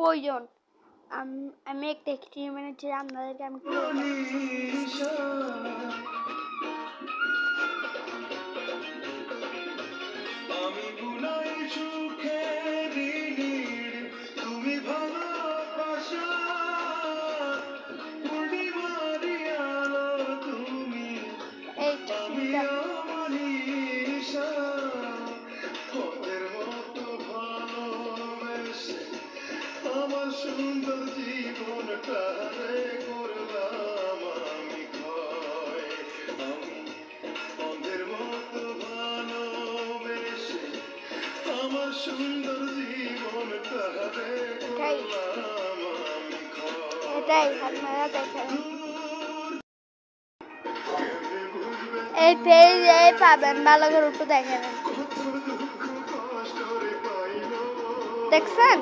প্রয়োজন। আমি একটা এক্সপেরিমেন্ট ছিল আপনাদেরকে আমি আমার সুন্দর জীবনটা রে করলাম আমি ক্ষয়। আমি অন্ধের মতো ভালোবেসে আমার সুন্দর জীবনটা রে করলাম আমি ক্ষয়। এটাই আপনারা দেখেন, এই পেজে পাবেন, ভালো করে একটু দেখেন। দেখছেন?